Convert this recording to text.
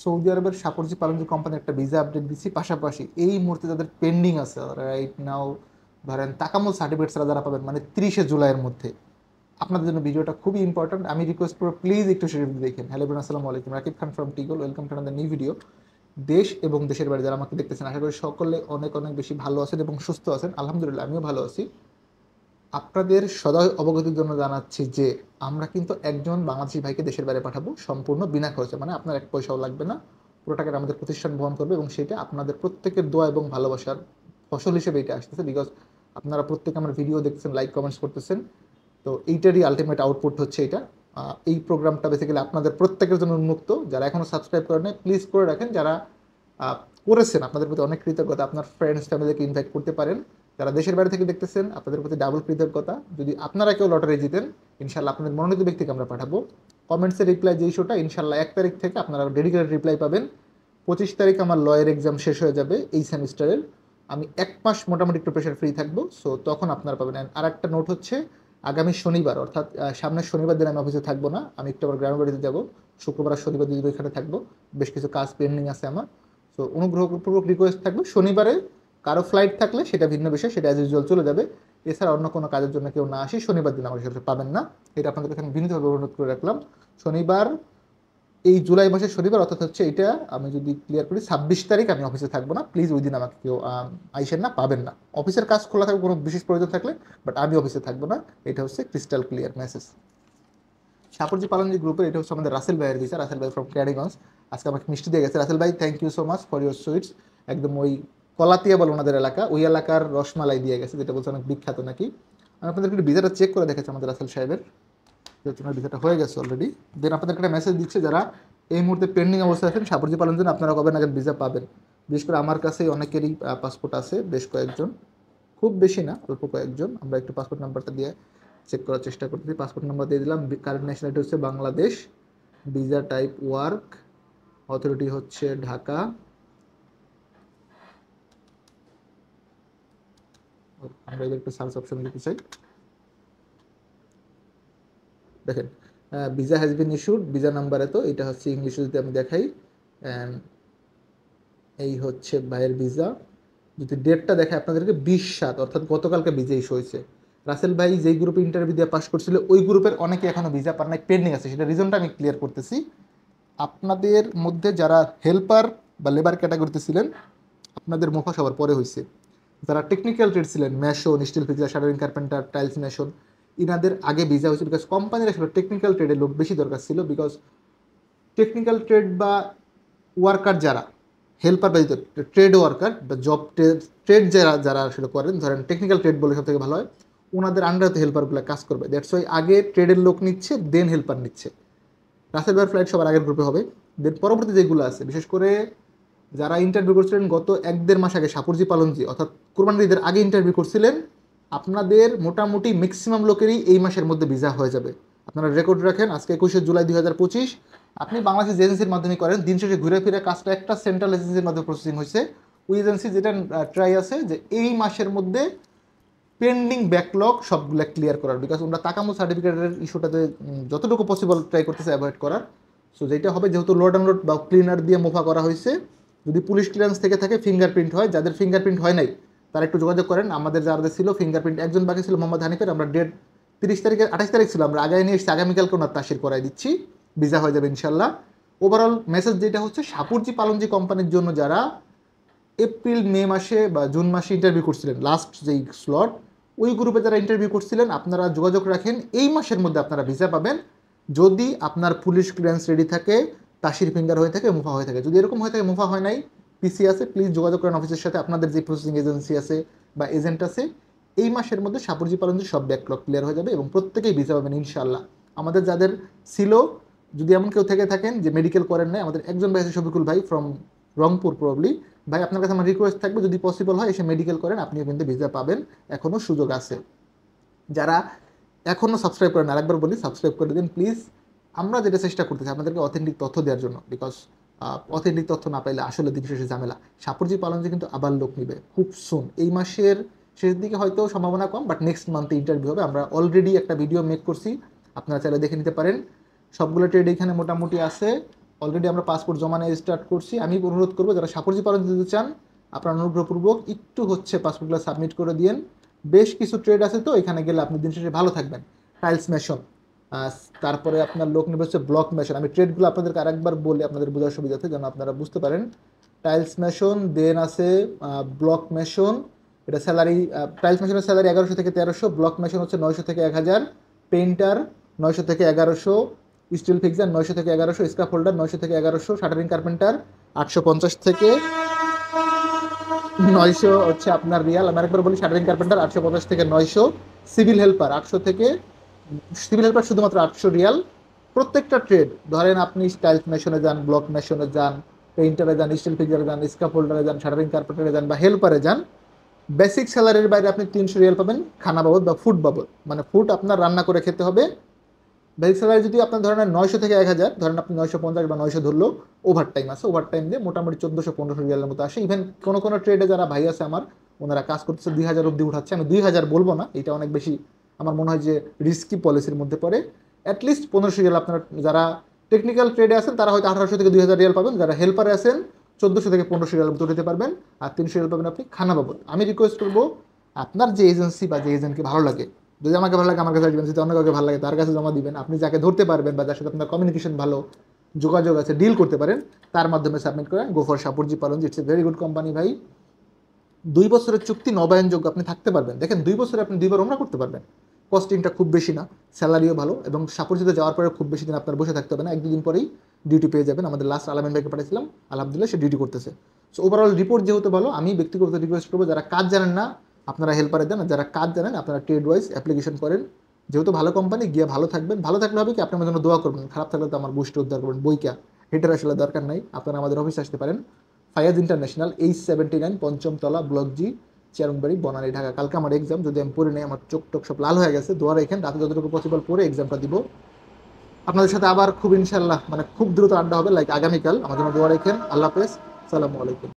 Saudi আরবের সাকরজি পালনজি কোম্পানির একটা ভিসা আপডেট দিচ্ছি, পাশাপাশি এই মুহূর্তে যাদের পেন্ডিং আছে রাইট নাও, ধরেন তাকামুল সার্টিফিকেট ছাড়া যারা পাবেন মানে 30শে জুলাইয়ের মধ্যে, আপনাদের জন্য ভিডিওটা খুবই ইম্পর্টেন্ট। আমি রিকোয়েস্ট করবো প্লিজ একটু সেটা দেখেন। হ্যালো এভরিওয়ান, আসসালামু আলাইকুম, রাকিব খান ফ্রম টিগল, welcome to another new video. দেশ এবং দেশের বাইরে যারা আমাকে দেখতেছেন, আশা করি সকলে অনেক অনেক বেশি ভালো আছেন এবং সুস্থ আছেন। আলহামদুলিল্লাহ আমিও ভালো আছি। আপনাদের সদয় অবগতির জন্য জানাচ্ছি যে আমরা কিন্তু একজন বাংলাদেশি ভাইকে দেশের বাইরে পাঠাবো সম্পূর্ণ বিনা খরচে, মানে আপনার এক পয়সাও লাগবে না, পুরো টাকাটা আমাদের প্রতিষ্ঠান বহন করবে এবং সেটা আপনাদের প্রত্যেকের দোয়া এবং ভালোবাসার ফসল হিসেবে এটা আসতেছে। বিকজ আপনারা প্রত্যেকে আমার ভিডিও দেখতেছেন, লাইক কমেন্টস করতেছেন, তো এইটারই আলটিমেট আউটপুট হচ্ছে এটা। এই প্রোগ্রামটা বেসিক্যালি আপনাদের প্রত্যেকের জন্য উন্মুক্ত। যারা এখনও সাবস্ক্রাইব করেন প্লিজ করে রাখেন, যারা করেছেন আপনাদের প্রতি অনেক কৃতজ্ঞতা। আপনার ফ্রেন্ডস ফ্যামিলিকে ইনভাইট করতে পারেন। যারা দেশের বাইরে থেকে দেখতেছেন আপনাদের প্রতি ডাবল কৃতজ্ঞতা। যদি আপনারা কেউ লটারি জিতেন, ইনশাল্লাহ আপনাদের মনোনীত ব্যক্তিকে আমরা পাঠাবো। কমেন্টসের রিপ্লাই যেই শোটা, ইনশাল্লাহ 1 তারিখ থেকে আপনারা ডেডিকেটেড রিপ্লাই পাবেন। 25 তারিখ আমার লয়ের এক্সাম শেষ হয়ে যাবে এই সেমিস্টারের। আমি 1 মাস মোটামুটি একটু প্রেশার ফ্রি থাকবো, সো তখন আপনারা পাবেন। আর একটা নোট হচ্ছে, আগামী শনিবার অর্থাৎ সামনের শনিবার দিন আমি অফিসে থাকবো না, আমি একটু আবার গ্রামের বাড়িতে যাবো। শুক্রবার আর শনিবার দুদিন এখানে থাকবো, বেশ কিছু কাজ পেন্ডিং আছে আমার। সো অনুগ্রহপূর্বক রিকোয়েস্ট থাকবে, শনিবারে কারো ফ্লাইট থাকলে সেটা ভিন্ন বিষয়, সেটা অ্যাজ ইউজুয়াল চলে যাবে। এছাড়া অন্য কোনো কাজের জন্য কেউ না আসি শনিবার দিন আমার সাথে পাবেন না, এটা আপনাদের কাছে আমি বিনীতভাবে অনুরোধ করে রাখলাম। শনিবার, এই জুলাই মাসের শনিবার অর্থাৎ হচ্ছে এটা, আমি যদি ক্লিয়ার করি 26 তারিখ আমি অফিসে থাকবো না। প্লিজ ওই দিন আমাকে কেউ আইসেন না, পাবেন না। অফিসের কাজ খোলা থাকবে কোনো বিশেষ প্রয়োজন থাকলে, বাট আমি অফিসে থাকবো না। এটা হচ্ছে crystal clear message. Shapoorji Pallonji গ্রুপের এটা হচ্ছে আমাদের রাসেল ভাইয়ের ভিসা, রাসেল ভাই ফ্রম ক্যারিগঞ্জ। আজকে আমাকে মিষ্টি দিয়ে গেছে রাসেল ভাই, thank you so much for your sweets. একদম ওই কলাতিয়া বলে ওনাদের এলাকা, ওই এলাকার রসমালাই দিয়ে গেছে, যেটা বলছে অনেক বিখ্যাত নাকি। আমি আপনাদেরকে একটু ভিসাটা চেক করে দেখেছি আমাদের রাসেল সাহেবের, যে তোমার ভিসাটা হয়ে গেছে অলরেডি। দেন আপনাদেরকে একটা মেসেজ দিচ্ছে, যারা এই মুহূর্তে পেন্ডিং অবস্থায় আছেন সাপরজি পালন জন্য, আপনারা কবে নাগাদ ভিসা পাবেন। বিশেষ করে আমার কাছে অনেকেরই পাসপোর্ট আছে, বেশ কয়েকজন, খুব বেশি না, অল্প কয়েকজন। আমরা একটু পাসপোর্ট নাম্বারটা দিয়ে চেক করার চেষ্টা করতেছি। পাসপোর্ট নাম্বার দিয়ে দিলাম। কারেন্ট ন্যাশনালিটি হচ্ছে Bangladesh, visa type work, authority হচ্ছে ঢাকা। আমরা এবার একটু সার্চ অপশন দিতে চাই। দেখেন, visa has been issued, visa number এত, এটা হচ্ছে ইংলিশে যদি আমি দেখাই। অ্যান্ড এই হচ্ছে ভাইয়ের ভিসা। যদি ডেটটা দেখে আপনাদেরকে 20/7 অর্থাৎ গতকালকে ভিসা ইস্যু হয়েছে। রাসেল ভাই যেই গ্রুপে ইন্টারভিউ দিয়ে পাস করছিল ওই গ্রুপের অনেকে এখনও ভিসা পান নাই, পেন্ডিং আছে। সেটা রিজনটা আমি ক্লিয়ার করতেছি। আপনাদের মধ্যে যারা হেল্পার বা লেবার ক্যাটাগরিতে ছিলেন, আপনাদের মুখা সবার পরে হয়েছে। যারা টেকনিক্যাল ট্রেড ছিলেন, mason, still fixer, shuttering, carpenter, tiles mason, ইনাদের আগে ভিসা হয়েছে। বিকজ কোম্পানির আসলে টেকনিক্যাল ট্রেডের লোক বেশি দরকার ছিল। বিকজ টেকনিক্যাল ট্রেড বা ওয়ার্কার যারা, হেল্পার বা ট্রেড ওয়ার্কার বা জব ট্রেড যারা যারা আসলে করেন, ধরেন টেকনিক্যাল ট্রেড বলে সব থেকে ভালো হয়, ওনাদের আন্ডারে হেল্পারগুলো কাজ করবে। দ্যাটস ওয়াই আগে ট্রেডের লোক নিচ্ছে, দেন হেল্পার নিচ্ছে। রাসেল ভাইয়ের ফ্লাইট সবার আগের গ্রুপে হবে। দেন পরবর্তী যেগুলো আছে, বিশেষ করে যারা ইন্টারভিউ করছিলেন গত 1-1.5 মাস আগে, সাপুরজি পালনজি অর্থাৎ কুরবানির ঈদের আগে ইন্টারভিউ করছিলেন, আপনাদের মোটামুটি ম্যাক্সিমাম লোকেরই এই মাসের মধ্যে ভিসা হয়ে যাবে। আপনারা রেকর্ড রাখেন, আজকে 21শে জুলাই 2025, আপনি বাংলাদেশ এজেন্সির মাধ্যমে করেন, দিন শেষে ঘুরে ফিরে কাজটা একটা সেন্ট্রাল এজেন্সির মাধ্যমে প্রসেসিং হয়েছে। ওই এজেন্সি যেটা ট্রাই আছে যে এই মাসের মধ্যে পেন্ডিং ব্যাকলগ সবগুলো ক্লিয়ার করার। বিকজ আমরা তাকামো সার্টিফিকেটের ইস্যুটাতে যতটুকু পসিবল ট্রাই করতেছে অ্যাভয়েড করার। সো যেটা হবে, যেহেতু লোড আনলোড বা ক্লিনার দিয়ে মোফা করা হয়েছে, যদি পুলিশ ক্লিয়ারেন্স থেকে থাকে, ফিঙ্গারপ্রিন্ট হয়, যাদের ফিঙ্গারপ্রিন্ট হয় নাই তারা একটু যোগাযোগ করেন। আমাদের যাদের ছিল ফিঙ্গারপ্রিন্ট, একজন বাকি ছিল মোহাম্মদ হানিফের, আমরা ডেট 30 তারিখে 28 তারিখ ছিল, আমরা আগায় নিয়ে এসেছি, আগামীকালকে ওনার তাসির করাই দিচ্ছি, ভিসা হয়ে যাবে ইনশাল্লাহ। ওভারঅল মেসেজ যেটা হচ্ছে, সাপুরজি পালনজি কোম্পানির জন্য যারা এপ্রিল মে মাসে বা জুন মাসে ইন্টারভিউ করছিলেন, লাস্ট যেই স্লট, ওই গ্রুপে যারা ইন্টারভিউ করছিলেন, আপনারা যোগাযোগ রাখেন, এই মাসের মধ্যে আপনারা ভিসা পাবেন। যদি আপনার পুলিশ ক্লিয়ারেন্স রেডি থাকে, তাসির ফিঙ্গার হয়ে থাকে, মুফা হয়ে থাকে। যদি এরকম হয়ে থাকে, মুফা হয় নাই, পিসি আছে, প্লিজ যোগাযোগ করেন অফিসের সাথে, আপনাদের যে প্রসেসিং এজেন্সি আছে বা এজেন্ট আছে। এই মাসের মধ্যে সাপুরজি পালনজি সব ব্যাকলগ ক্লিয়ার হয়ে যাবে এবং প্রত্যেকেই ভিসা পাবেন ইনশাল্লাহ। আমাদের যাদের ছিল, যদি এমন কেউ থেকে থাকেন যে মেডিকেল করেন নাই, আমাদের একজন ভাই আছে শফিকুল ভাই ফ্রম রংপুর প্রবলি, ভাই আপনার কাছে আমার রিকোয়েস্ট থাকবে, যদি পসিবল হয় এসে মেডিকেল করেন, আপনিও কিন্তু ভিসা পাবেন, এখনও সুযোগ আছে। যারা এখনও সাবস্ক্রাইব করেন, আরেকবার বলি সাবস্ক্রাইব করে দিন প্লিজ। আমরা যেটা চেষ্টা করতেছি আপনাদেরকে অথেন্টিক তথ্য দেওয়ার জন্য, বিকজ অথেন্টিক তথ্য না পাইলে আসলে দিন শেষে ঝামেলা। সাপুরজি পালনজি কিন্তু আবার লোক নিবে খুব সুন, এই মাসের শেষের দিকে হয়তো সম্ভাবনা কম, বাট নেক্সট মান্থে ইন্টারভিউ হবে। আমরা অলরেডি একটা ভিডিও মেক করছি, আপনারা চাইলে দেখে নিতে পারেন। সবগুলো ট্রেড এখানে মোটামুটি আছে। অলরেডি আমরা পাসপোর্ট জমা নিয়ে স্টার্ট করছি। আমি অনুরোধ করবো যারা সাপোর্জি পালন দিতে চান আপনারা অনুগ্রহপূর্বক একটু হচ্ছে পাসপোর্টগুলো সাবমিট করে দিন। বেশ কিছু ট্রেড আছে তো এখানে গেলে আপনি দিন শেষে ভালো থাকবেন। টাইলস মেশন, তারপরে আপনার লোক নেবে হচ্ছে ব্লক মেশন। আমি ট্রেডগুলো আপনাদেরকে আরেকবার বলে আপনাদের বোঝার সুবিধাতে যেন আপনারা বুঝতে পারেন। টাইলস মেশন, দেন আছে ব্লক মেশন, এটা স্যালারি, টাইলস মেশনের স্যালারি 1100 থেকে 1300, ব্লক মেশন হচ্ছে 900 থেকে 1000, পেইন্টার 900 থেকে 1100, স্টিল ফিক্সার 900 থেকে 1100, স্ক্রাপ হোল্ডার 900 থেকে 1100, শাটারিং কার্পেন্টার 850 থেকে 900 হচ্ছে আপনার রিয়াল। আমি আরেকবার বলি, শাটারিং কার্পেন্টার 850 থেকে 900, সিভিল হেল্পার 800 থেকে, সিভিল হেল্পার শুধুমাত্র 800 রিয়াল। প্রত্যেকটা ট্রেড ধরেন আপনি টাইলস মেশনে যান, ব্লক মেশনে যান, পেইন্টারে যান, স্টিল ফিক্সারে যান, স্ক্রাপ হোল্ডারে যান, শাটারিং কার্পেন্টারে যান বা হেল্পারে যান, বেসিক স্যালারির বাইরে আপনি 300 রিয়াল পাবেন খানা বাবদ বা ফুড বাবদ, মানে ফুড আপনার রান্না করে খেতে হবে। বেসিক স্যালারি যদি আপনার ধরেন 900 থেকে 1000, ধরেন আপনি 950 বা 900 ধরলো, ওভার টাইম আছে, ওভার টাইম দিয়ে মোটামুটি 1400-1500 রিয়ালের মতো আসে। ইভেন কোনো কোনো ট্রেডে যারা ভাই আছে আমার, ওনারা কাজ করতেছে 2000 অব্দি উঠাচ্ছে। আমি 2000 বলবো না, এটা অনেক বেশি আমার মনে হয় যে রিস্কি পলিসির মধ্যে পড়ে। অ্যাটলিস্ট 1500 রিয়াল আপনারা যারা টেকনিক্যাল ট্রেডে আছেন তারা হয়তো 1800 থেকে 2000 রিয়াল পাবেন, যারা হেল্পারে আছেন 1400 থেকে 1500 রিয়াল মতো দিতে পারবেন, আর 300 রিয়াল পাবেন আপনি খানা বাবদ। আমি রিকোয়েস্ট করবো আপনার যে এজেন্সি বা যে এজেন্টকে ভালো লাগে, যদি আমাকে ভালো লাগে আমার কাছে আসবেন, যদি অন্য কাউকে ভালো লাগে তার কাছে জমা দিবেন। আপনি যাকে ধরতে পারবেন বা যার সাথে আপনার কমিউনিকেশন ভালো, যোগাযোগ আছে, ডিল করতে পারেন, তার মাধ্যমে সাবমিট করেন। গো ফর সাপোর্টজি পালন, it's a very good company ভাই। 2 বছরের চুক্তি নবায়নযোগ্য, আপনি থাকতে পারবেন। দেখেন 2 বছরে আপনি 2বার ওমরা করতে পারবেন, কস্টিংটা খুব বেশি না, স্যালারিও ভালো, এবং সাপোর্টজিতে যাওয়ার পরে খুব বেশি দিন আপনার বসে থাকতে হবে না, 1-2 দিন পরেই ডিউটি পেয়ে যাবেন। আমাদের লাস্ট আলামিন ভাইকে পাঠিয়েছিলাম, আলহামদুলিল্লাহ সে ডিউটি করতেছে। সো ওভারঅল রিপোর্ট যেহেতু ভালো, আমি ব্যক্তিগত রিকোয়েস্ট করবো যারা কাজ জানেন না আপনারা হেল্পারে দেন, যারা কাজ জানেন আপনারা ট্রেড ওয়াইজ অ্যাপ্লিকেশন করেন। যেহেতু ভালো কোম্পানি, গিয়ে ভালো থাকবেন। ভালো থাকলে হবে কি, আপনি আমার জন্য দোয়া করবেন, খারাপ থাকলে তো আমার বুস্টে উদ্ধার করবেন, বইকা হেটার আসলে দরকার নাই। আপনারা আমাদের অফিসে আসতে পারেন, ফায়াজ ইন্টারন্যাশনাল, H79 পঞ্চম তলা, ব্লক জি, চেয়ারম্যানবাড়ি, বনানী, ঢাকা। কালকে আমার এক্সাম, যদি আমি পড়ে নেই, আমার চোখ টোক সব লাল হয়ে গেছে, দোয়া রাখেন রাতে যতটুকু পসিবল পড়ে এক্সামটা দিব। আপনাদের সাথে আবার খুব ইনশাল্লাহ মানে খুব দ্রুত আড্ডা হবে, লাইক আগামীকাল। আমার জন্য দোয়া রাখেন। আল্লাহ হাফেজ, সালামু আলাইকুম।